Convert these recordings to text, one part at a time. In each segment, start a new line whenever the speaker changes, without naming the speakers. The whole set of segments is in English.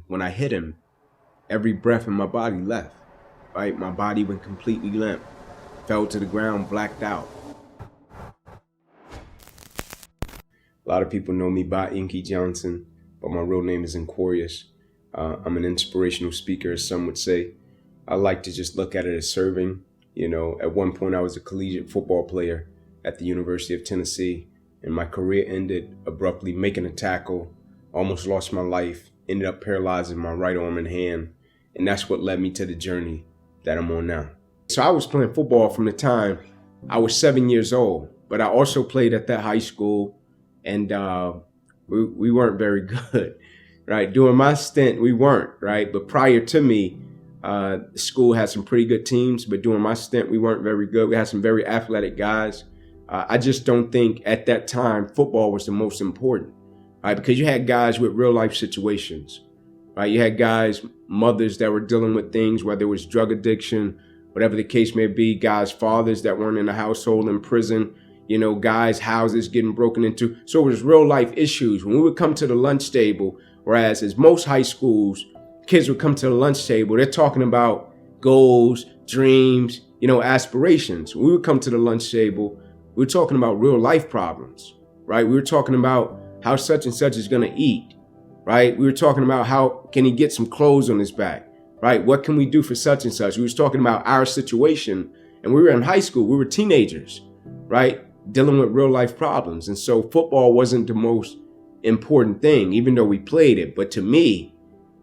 when I hit him, every breath in my body left, right? My body went completely limp, fell to the ground, blacked out. A lot of people know me by Inky Johnson, but my real name is Inquarius. I'm an inspirational speaker, as some would say. I like to just look at it as serving. At one point I was a collegiate football player at the University of Tennessee, and my career ended abruptly making a tackle, almost lost my life, ended up paralyzing my right arm and hand, and that's what led me to the journey that I'm on now. So I was playing football from the time I was 7 years old, but I also played at that high school, and we weren't very good, right? During my stint, we weren't, right? But prior to me, the school had some pretty good teams, but during my stint, we weren't very good. We had some very athletic guys. I just don't think at that time football was the most important, right? Because you had guys with real life situations, right? You had guys, mothers that were dealing with things, whether it was drug addiction, whatever the case may be, guys, fathers that weren't in the household, in prison, guys' houses getting broken into. So it was real life issues. When we would come to the lunch table, whereas as most high schools, kids would come to the lunch table, they're talking about goals, dreams, aspirations. When we would come to the lunch table, we were talking about real life problems, right? We were talking about how such and such is going to eat, right? We were talking about how can he get some clothes on his back, right? What can we do for such and such? We was talking about our situation, and we were in high school. We were teenagers, right? Dealing with real life problems. And so football wasn't the most important thing, even though we played it. But to me,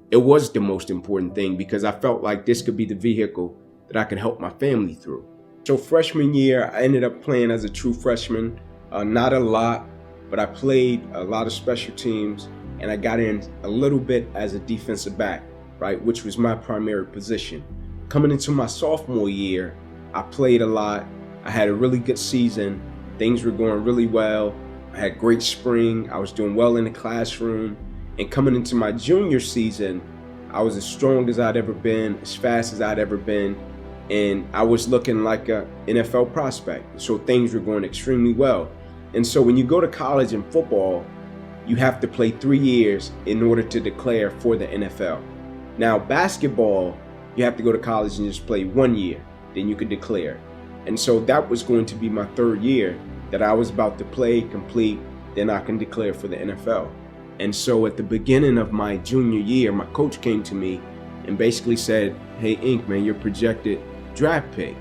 it was the most important thing because I felt like this could be the vehicle that I could help my family through. So freshman year, I ended up playing as a true freshman. Not a lot, but I played a lot of special teams, and I got in a little bit as a defensive back, right, which was my primary position. Coming into my sophomore year, I played a lot. I had a really good season. Things were going really well. I had great spring. I was doing well in the classroom. And coming into my junior season, I was as strong as I'd ever been, as fast as I'd ever been. And I was looking like an NFL prospect. So things were going extremely well. And so when you go to college in football, you have to play 3 years in order to declare for the NFL. Now, basketball, you have to go to college and just play 1 year, then you could declare. And so that was going to be my third year that I was about to play, complete, then I can declare for the NFL. And so at the beginning of my junior year, my coach came to me and basically said, "Hey, Ink, man, you're projected draft pick.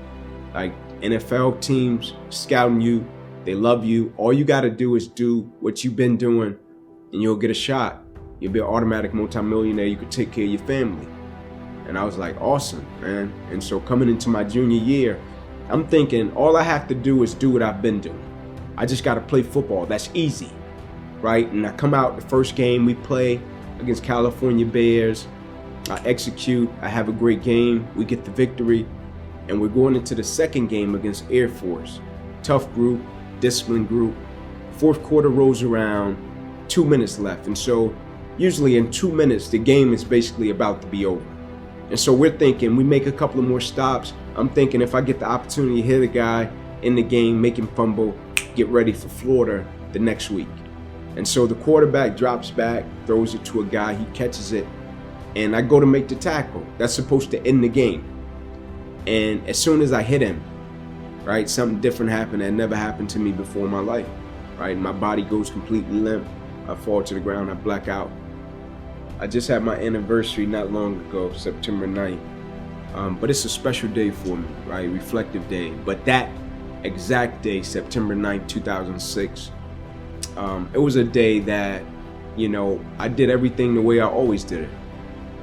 Like, NFL teams scouting you, they love you. All you got to do is do what you've been doing and you'll get a shot. You'll be an automatic multimillionaire. You could take care of your family." And I was like, awesome, man. And so coming into my junior year, I'm thinking all I have to do is do what I've been doing. I just got to play football. That's easy, right? And I come out the first game we play against California Bears. I execute. I have a great game. We get the victory. And we're going into the second game against Air Force. Tough group, disciplined group. Fourth quarter rolls around, 2 minutes left. And so usually in 2 minutes, the game is basically about to be over. And so we're thinking we make a couple of more stops. I'm thinking if I get the opportunity to hit a guy in the game, make him fumble, get ready for Florida the next week. And so the quarterback drops back, throws it to a guy, he catches it, and I go to make the tackle. That's supposed to end the game. And as soon as I hit him, right, something different happened that never happened to me before in my life, right? My body goes completely limp. I fall to the ground, I black out. I just had my anniversary not long ago, September 9th. But it's a special day for me, right? Reflective day. But that exact day, September 9th, 2006, it was a day that, I did everything the way I always did it,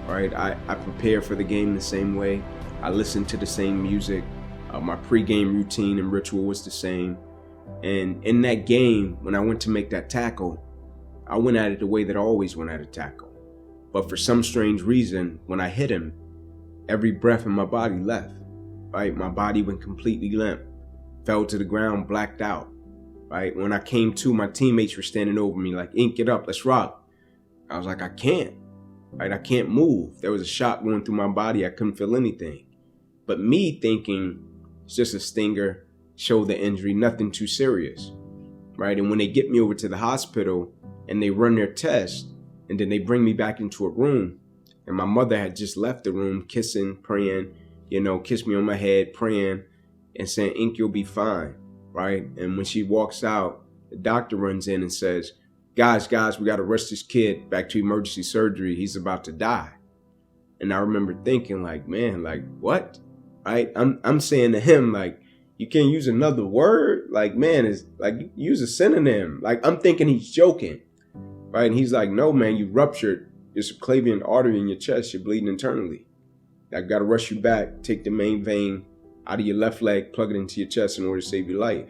right? I prepared for the game the same way. I listened to the same music. My pregame routine and ritual was the same. And in that game, when I went to make that tackle, I went at it the way that I always went at a tackle. But for some strange reason, when I hit him, every breath in my body left, right? My body went completely limp, fell to the ground, blacked out, right? When I came to, my teammates were standing over me like, "Ink, get up, let's rock." I was like, I can't, right? I can't move. There was a shock going through my body. I couldn't feel anything. But me thinking, it's just a stinger, shoulder injury, nothing too serious, right? And when they get me over to the hospital and they run their test, and then they bring me back into a room, And my mother had just left the room, kissing, praying, kissed me on my head, praying and saying, Ink, you'll be fine, right? And when she walks out, the doctor runs in and says, guys, we got to rush this kid back to emergency surgery. He's about to die. And I remember thinking like, man, like what? Right? I'm saying to him, like, you can't use another word. Like, man, it's like use a synonym. Like, I'm thinking he's joking. Right? And he's like, no, man, you ruptured your subclavian artery in your chest. You're bleeding internally. I got to rush you back, take the main vein out of your left leg, plug it into your chest in order to save your life.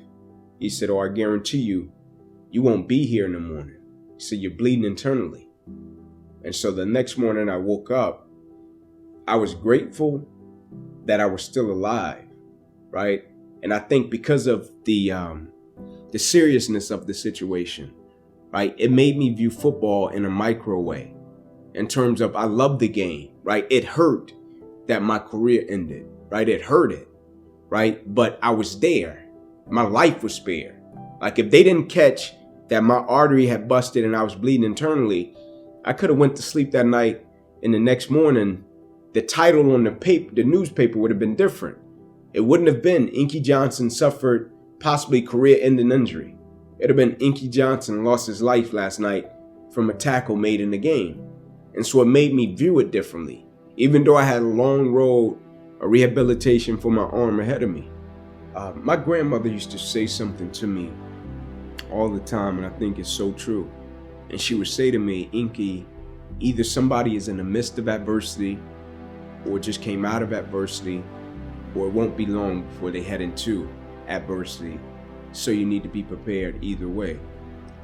He said, I guarantee you, you won't be here in the morning. He said, you're bleeding internally. And so the next morning I woke up, I was grateful that I was still alive, right? And I think because of the seriousness of the situation, right, it made me view football in a micro way in terms of I love the game, right? It hurt that my career ended, right? It hurt it, right? But I was there. My life was spared. Like if they didn't catch that my artery had busted and I was bleeding internally, I could have went to sleep that night and the next morning, the title on the newspaper would have been different. It wouldn't have been Inky Johnson suffered possibly career-ending injury. It would have been Inky Johnson lost his life last night from a tackle made in the game. And so it made me view it differently, even though I had a long road of rehabilitation for my arm ahead of me. My grandmother used to say something to me all the time, and I think it's so true. And she would say to me, Inky, either somebody is in the midst of adversity or just came out of adversity, or it won't be long before they head into adversity. So you need to be prepared either way.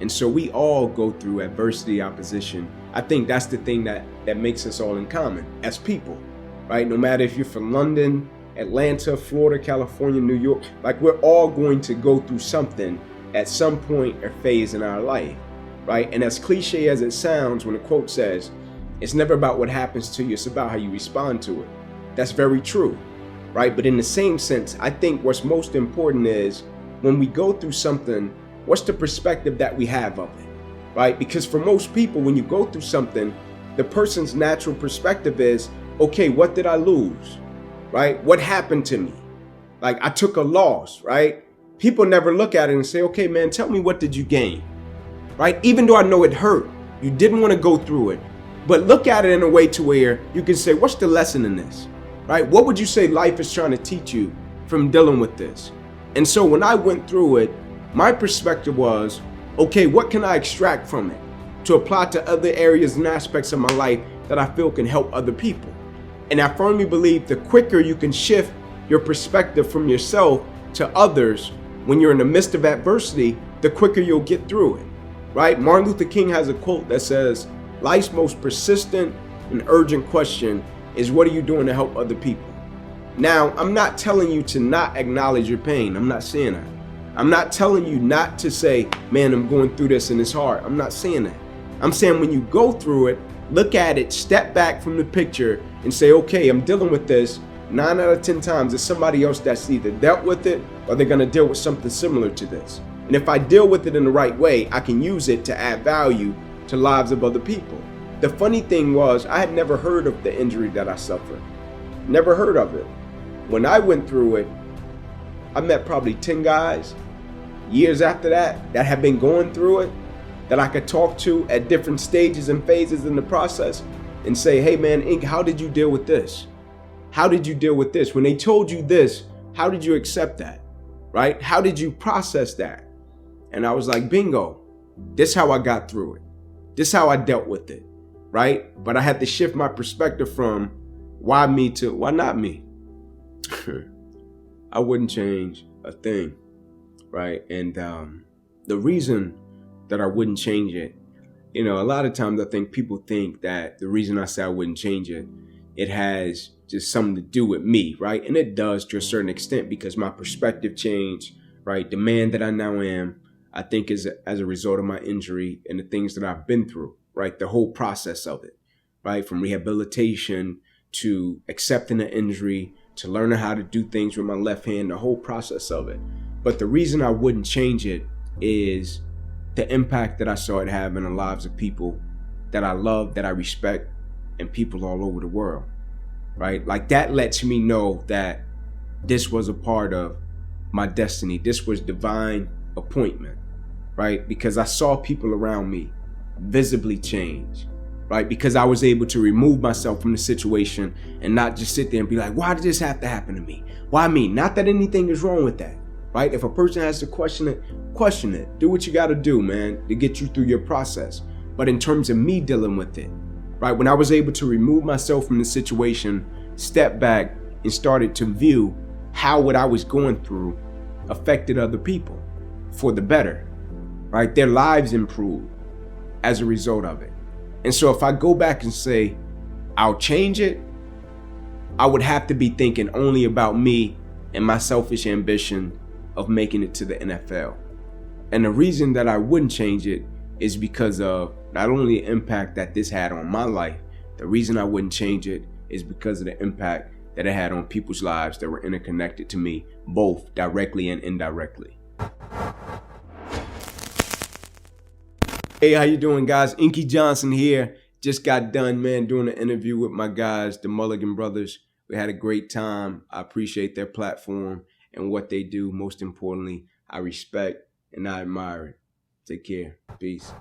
And so we all go through adversity, opposition. I think that's the thing that makes us all in common as people, right? No matter if you're from London, Atlanta, Florida, California, New York, like we're all going to go through something at some point or phase in our life, right? And as cliche as it sounds, when a quote says, it's never about what happens to you, it's about how you respond to it. That's very true, right? But in the same sense, I think what's most important is when we go through something, what's the perspective that we have of it, right? Because for most people, when you go through something, the person's natural perspective is, okay, what did I lose, right? What happened to me? Like I took a loss, right? People never look at it and say, okay, man, tell me what did you gain, right? Even though I know it hurt, you didn't want to go through it, but look at it in a way to where you can say, what's the lesson in this, right? What would you say life is trying to teach you from dealing with this? And so when I went through it, my perspective was, okay, what can I extract from it to apply to other areas and aspects of my life that I feel can help other people? And I firmly believe the quicker you can shift your perspective from yourself to others when you're in the midst of adversity, the quicker you'll get through it, right? Martin Luther King has a quote that says, life's most persistent and urgent question is, what are you doing to help other people? Now, I'm not telling you to not acknowledge your pain. I'm not saying that. I'm not telling you not to say, man, I'm going through this and it's hard. I'm not saying that. I'm saying when you go through it, look at it, step back from the picture and say, okay, I'm dealing with this. 9 out of 10 times, there's somebody else that's either dealt with it or they're going to deal with something similar to this. And if I deal with it in the right way, I can use it to add value to lives of other people. The funny thing was, I had never heard of the injury that I suffered. Never heard of it. When I went through it, I met probably 10 guys years after that had been going through it, that I could talk to at different stages and phases in the process and say, hey man, Ink, how did you deal with this? How did you deal with this? When they told you this, how did you accept that, right? How did you process that? And I was like, bingo, this is how I got through it. This is how I dealt with it, right? But I had to shift my perspective from why me to why not me? I wouldn't change a thing, right? And the reason that I wouldn't change it, a lot of times I think people think that the reason I say I wouldn't change it, it has just something to do with me, right? And it does to a certain extent because my perspective changed, right? The man that I now am, I think is as a result of my injury and the things that I've been through, right? The whole process of it, right? From rehabilitation to accepting the injury, to learning how to do things with my left hand, the whole process of it. But the reason I wouldn't change it is the impact that I saw it have in the lives of people that I love, that I respect, and people all over the world, right? Like that lets me know that this was a part of my destiny. This was divine appointment, right? Because I saw people around me visibly change, right? Because I was able to remove myself from the situation and not just sit there and be like, why did this have to happen to me? Why me? Not that anything is wrong with that, right? If a person has to question it. Do what you got to do, man, to get you through your process. But in terms of me dealing with it, right? When I was able to remove myself from the situation, step back and started to view how what I was going through affected other people for the better, right? Their lives improved as a result of it. And so if I go back and say, I'll change it, I would have to be thinking only about me and my selfish ambition of making it to the NFL. And the reason that I wouldn't change it is because of not only the impact that this had on my life, the reason I wouldn't change it is because of the impact that it had on people's lives that were interconnected to me, both directly and indirectly. Hey, how you doing, guys? Inky Johnson here. Just got done, man, doing an interview with my guys, the Mulliganbrothers. We had a great time. I appreciate their platform and what they do. Most importantly, I respect and I admire it. Take care. Peace.